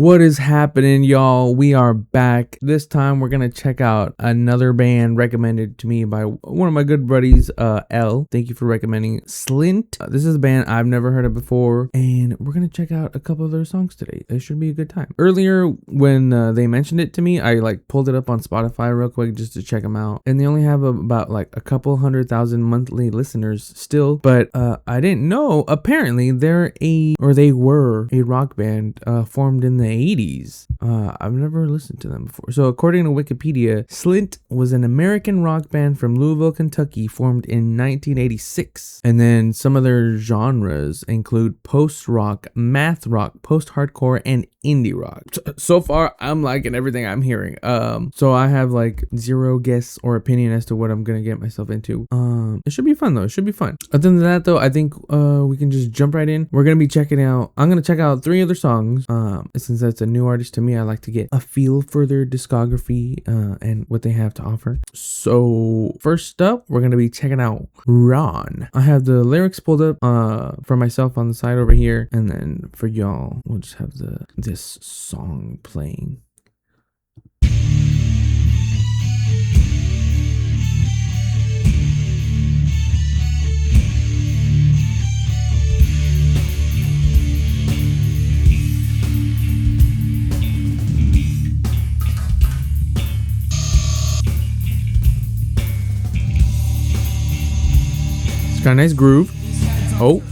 What is happening, y'all? We are back. This time we're gonna check out another band recommended to me by one of my good buddies, L. Thank you for recommending SLINT. This is a band I've never heard of before, and we're gonna check out a couple of their songs today. It should be a good time. Earlier, when they mentioned it to me, I pulled it up on Spotify real quick just to check them out, and they only have about a couple 100,000 monthly listeners still. But I didn't know. Apparently, they were a rock band formed in the 80s. I've never listened to them before. So according to Wikipedia, SLINT was an American rock band from Louisville, Kentucky, formed in 1986. And then some of their genres include post-rock, math rock, post-hardcore, and indie rock. So far, I'm liking everything I'm hearing. So I have zero guess or opinion as to what I'm gonna get myself into. It should be fun though. It should be fun. Other than that though, I think we can just jump right in. I'm gonna check out 3 other songs. Since that's a new artist to me, I like to get a feel for their discography and what they have to offer. So first up, we're gonna be checking out Ron. I have the lyrics pulled up for myself on the side over here, and then for y'all, we'll just have this song playing. Got a nice groove. Oh.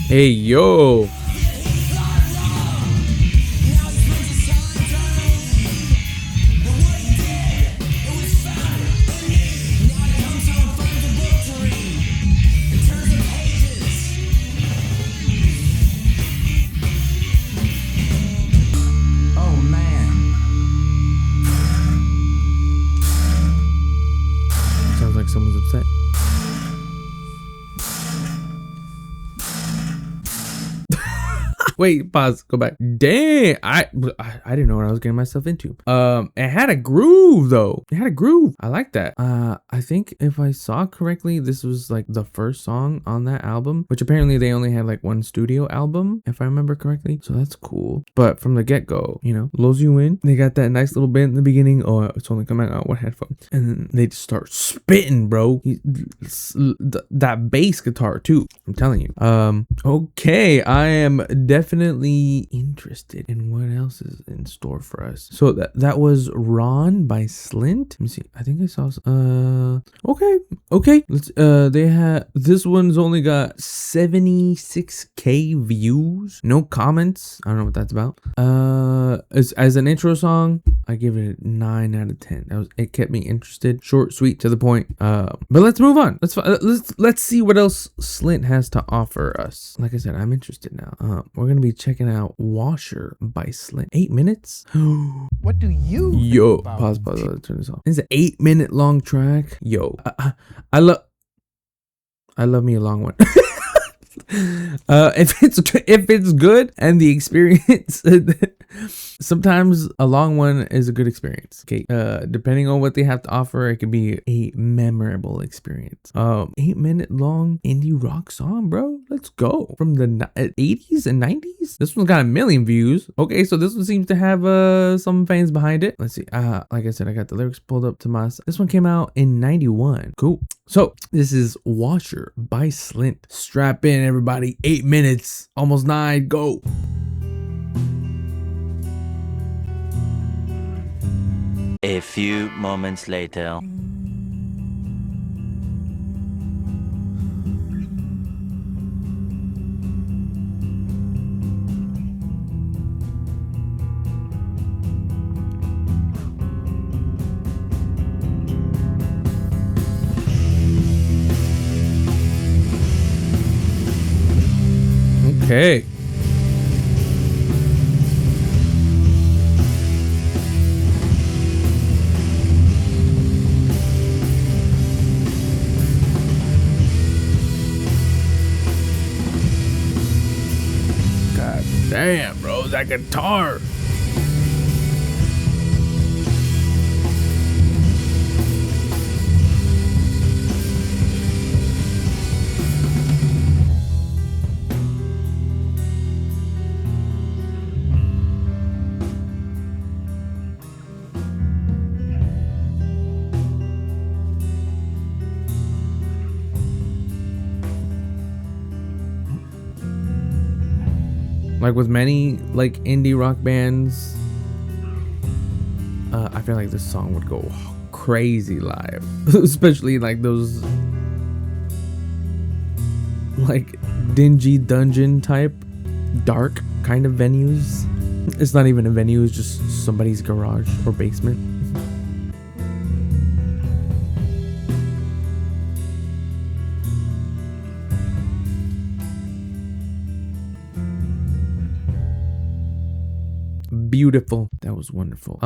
Hey, yo. Sounds like someone's upset. Wait, pause, go back. Dang, I didn't know what I was getting myself into. It had a groove though. It had a groove. I like that. I think if I saw correctly, this was the first song on that album, which apparently they only had one studio album, if I remember correctly. So that's cool. But from the get-go, lulls you in. They got that nice little bit in the beginning. Oh, it's only coming out one headphone. And then they just start spitting, bro. That bass guitar too. I'm telling you. Okay, I am definitely interested in what else is in store for us. So that was Ron by SLINT. Let me see. I think I saw okay. Let's this one's only got 76k views. No comments. I don't know what that's about. As an intro song, I give it a 9 out of 10. It kept me interested. Short, sweet, to the point. But let's move on. Let's see what else SLINT has to offer us. Like I said, I'm interested now. We're gonna be checking out Washer by SLINT. 8 minutes. What do you Yo, pause, turn this off. It's an 8-minute long track. Yo, I love me a long one. If it's good and the experience, sometimes a long one is a good experience. Okay, depending on what they have to offer, it can be a memorable experience. 8-minute long indie rock song, bro. Let's go. From the 80s and 90s. This one's got 1 million views. Okay, so this one seems to have some fans behind it. Let's see. Like I said, I got the lyrics pulled up to my. This one came out in 91. Cool. So this is Washer by SLINT. Strap in, everybody. 8 minutes, almost 9. Go. A few moments later. Okay. Damn, bro, that guitar. Like with many like indie rock bands, I feel like this song would go crazy live, especially like those like dingy dungeon type dark kind of venues. It's not even a venue, it's just somebody's garage or basement. Beautiful. That was wonderful.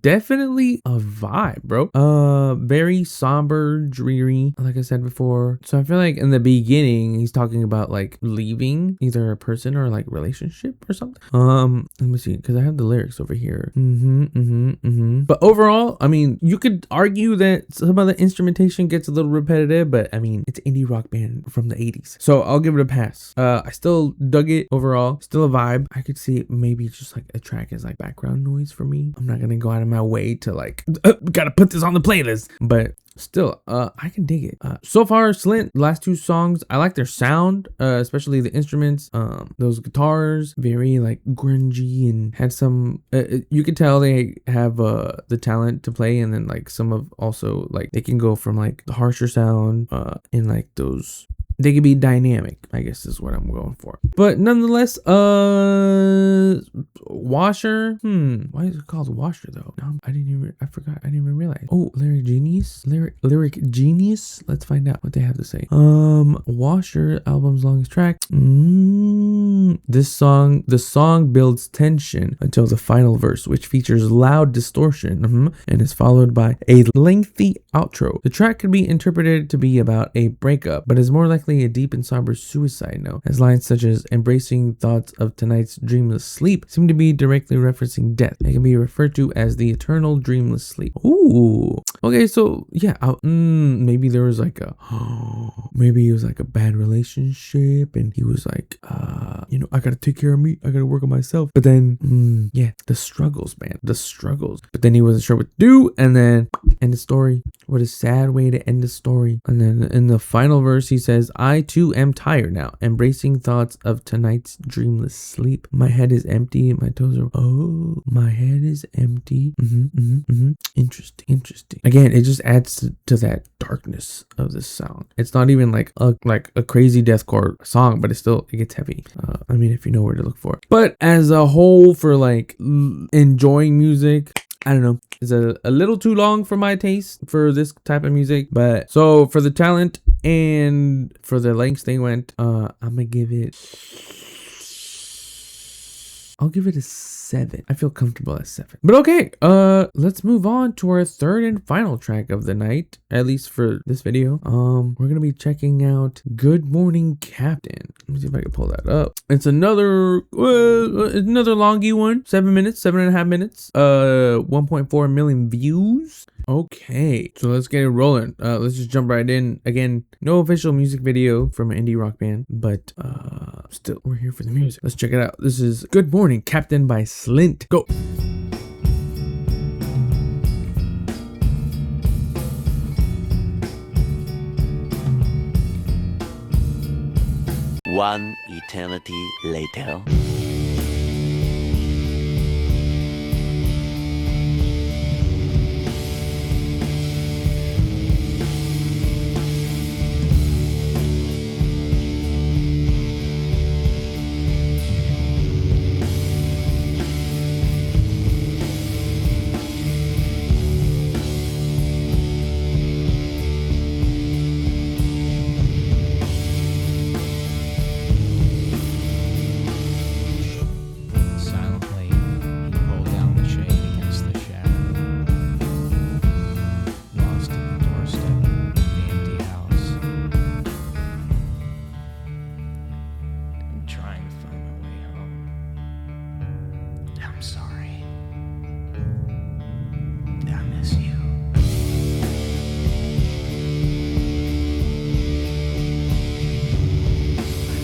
Definitely a vibe, bro. Very somber, dreary, like I said before. So I feel like in the beginning he's talking about like leaving either a person or like relationship or something. Let me see, because I have the lyrics over here. But overall, I mean, you could argue that some of the instrumentation gets a little repetitive, but I mean, it's an indie rock band from the 80s, so I'll give it a pass. I still dug it overall. Still a vibe. I could see maybe just like a track as like background noise for me. I'm not gonna go out of my way to like gotta put this on the playlist, but still I can dig it. So far, SLINT, last two songs, I like their sound, especially the instruments. Those guitars, very like grungy, and had some you could tell they have the talent to play, and then like some of also like they can go from like the harsher sound and like those, they could be dynamic, I guess is what I'm going for. But nonetheless, Washer. Why is it called Washer though? No, I forgot. I didn't even realize. Oh, Lyric Genius. Let's find out what they have to say. Washer, album's longest track. The song builds tension until the final verse, which features loud distortion, and is followed by a lengthy outro. The track could be interpreted to be about a breakup, but is more likely a deep and somber suicide note, as lines such as "embracing thoughts of tonight's dreamless sleep" seem to be directly referencing death. It can be referred to as the eternal dreamless sleep. Ooh. Okay, so yeah, maybe there was like maybe it was like a bad relationship, and he was like, I gotta take care of me, I gotta work on myself. But then, yeah, the struggles, man, the struggles. But then he wasn't sure what to do, and then end the story. What a sad way to end the story. And then in the final verse, he says, "I too am tired now, embracing thoughts of tonight's dreamless sleep. My head is empty, my toes are, my head is empty." Interesting. Again, it just adds to that darkness of the sound. It's not even like a crazy deathcore song, but it gets heavy. I mean, if you know where to look for it. But as a whole, for like enjoying music, I don't know, it's a little too long for my taste for this type of music. But so for the talent and for the lengths they went, I'm gonna give it, I'll give it a 7. I feel comfortable at 7. But okay, let's move on to our third and final track of the night, at least for this video. We're gonna be checking out "Good Morning Captain." Let me see if I can pull that up. It's another longy one. 7.5 minutes. 1.4 million views. Okay, so let's get it rolling. Let's just jump right in. Again, no official music video from an indie rock band, but still, we're here for the music. Let's check it out. This is "Good Morning Captain" by SLINT. Go. One eternity later. I'm sorry. I miss you. I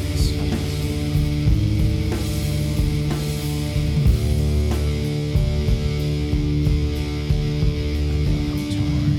miss you. I'm torn.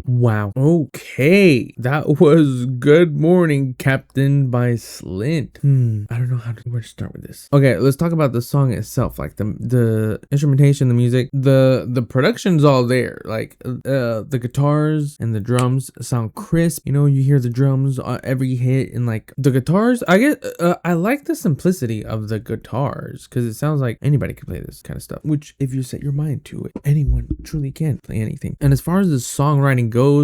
Wow. Okay. That was Good Morning Captain by SLINT. I don't know where to start with this. Okay, let's talk about the song itself. Like the instrumentation, the music, the production's all there. Like the guitars and the drums sound crisp. You know, you hear the drums every hit, and like the guitars, I like the simplicity of the guitars because it sounds like anybody can play this kind of stuff. Which, if you set your mind to it, anyone truly can play anything. And as far as the songwriting goes,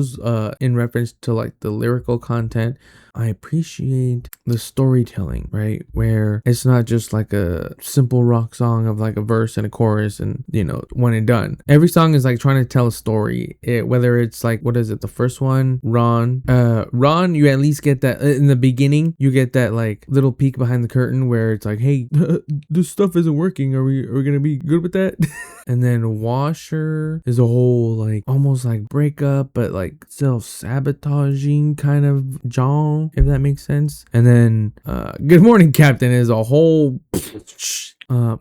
in reference to like the lyrical content, I appreciate the storytelling, right? Where it's not just like a simple rock song of like a verse and a chorus and, you know, one and done. Every song is like trying to tell a story. Whether it's like, what is it? The first one, Ron, you at least get that in the beginning, you get that like little peek behind the curtain where it's like, hey, this stuff isn't working. Are we going to be good with that? And then Washer is a whole like almost like breakup, but like self-sabotaging kind of genre, if that makes sense. And then Good Morning Captain is a whole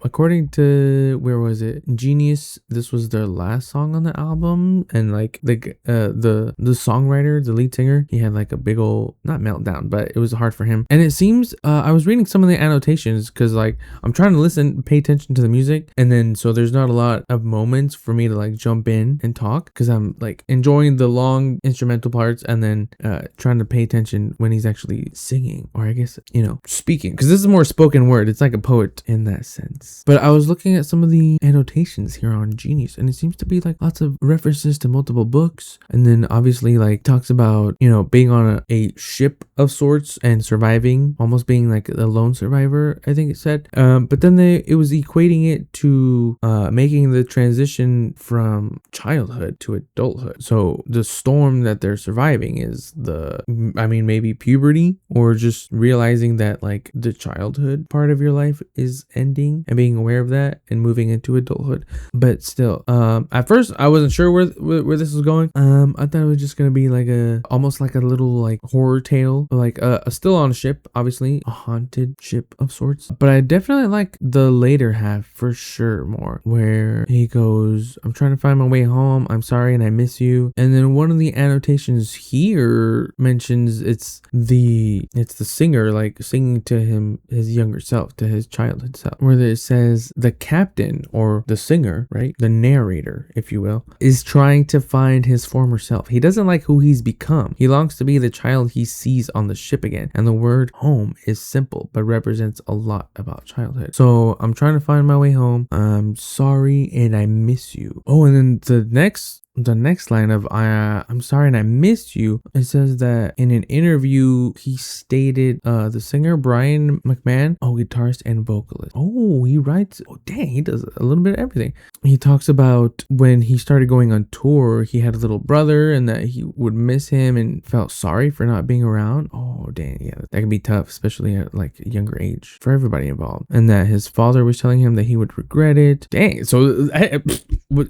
according to, where was it, Genius, this was their last song on the album, and like the songwriter, the lead singer, he had like a big old, not meltdown, but it was hard for him. And it seems I was reading some of the annotations because like I'm trying to listen, pay attention to the music, and then so there's not a lot of moments for me to like jump in and talk because I'm like enjoying the long instrumental parts and then trying to pay attention when he's actually singing, or I guess, you know, speaking, because this is more spoken word. It's like a poet in that sense. But I was looking at some of the annotations here on Genius, and it seems to be like lots of references to multiple books, and then obviously like talks about, you know, being on a ship of sorts and surviving, almost being like a lone survivor, I think it said. But then it was equating it to making the transition from childhood to adulthood. So the storm that they're surviving is maybe puberty, or just realizing that like the childhood part of your life is ending and being aware of that and moving into adulthood. But still, at first I wasn't sure where this was going. I thought it was just gonna be like almost like a little like horror tale, like still on a ship, obviously a haunted ship of sorts. But I definitely like the later half for sure more, where he goes, I'm trying to find my way home, I'm sorry and I miss you. And then one of the annotations here mentions it's the singer like singing to his younger self, to his childhood self, where it says the captain, or the singer, right, the narrator, if you will, is trying to find his former self. He doesn't like who he's become. He longs to be the child he sees on the ship again. And the word home is simple, but represents a lot about childhood. So I'm trying to find my way home. I'm sorry and I miss you. Oh, and then the next the next line of I'm sorry and I missed you, it says that in an interview he stated the singer Brian McMahon, guitarist and vocalist. He writes, dang, he does a little bit of everything. He talks about when he started going on tour, he had a little brother and that he would miss him and felt sorry for not being around. Dang, yeah, that can be tough, especially at like a younger age for everybody involved. And that his father was telling him that he would regret it. Dang, so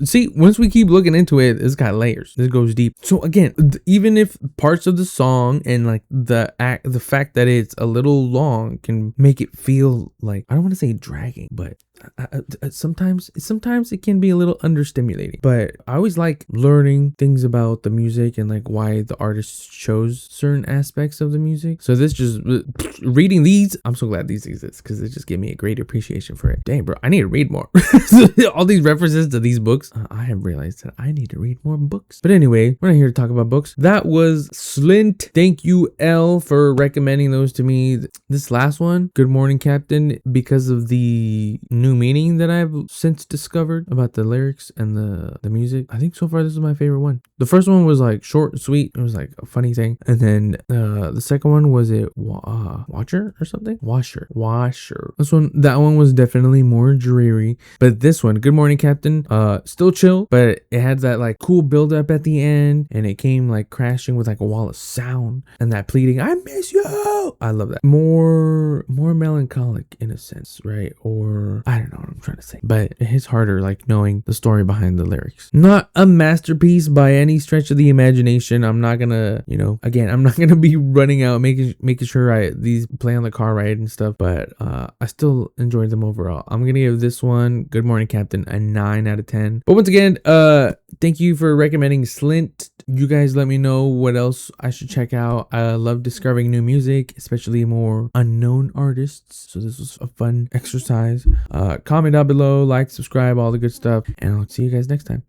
see, once we keep looking into it, this got layers. This goes deep. So again, even if parts of the song and like the fact that it's a little long can make it feel like, I don't want to say dragging, but sometimes it can be a little understimulating. But I always like learning things about the music and like why the artist chose certain aspects of the music. So this just reading these, I'm so glad these exist because it just gave me a great appreciation for it. Dang, bro, I need to read more. All these references to these books, I have realized that I need to read more books. But anyway, we're not here to talk about books. That was SLINT. Thank you, L, for recommending those to me. This last one, Good Morning Captain, because of the new meaning that I've since discovered about the lyrics and the music. I think so far this is my favorite one. The first one was like short and sweet. It was like a funny thing. And then the second one was Watcher or something? Washer. That one was definitely more dreary. But this one, Good Morning Captain, still chill, but it had that like cool build up at the end and it came like crashing with like a wall of sound and that pleading, I miss you. I love that. More melancholic in a sense, right? Or I don't know what I'm trying to say, but it hits harder like knowing the story behind the lyrics. Not a masterpiece by any stretch of the imagination. I'm not gonna, I'm not gonna be running out making sure these play on the car ride and stuff, but I still enjoyed them overall. I'm gonna give this one, Good Morning Captain, a 9 out of 10. But once again, thank you for recommending SLINT. You guys let me know what else I should check out. I love discovering new music, especially more unknown artists. So this was a fun exercise. Comment down below, like, subscribe, all the good stuff. And I'll see you guys next time.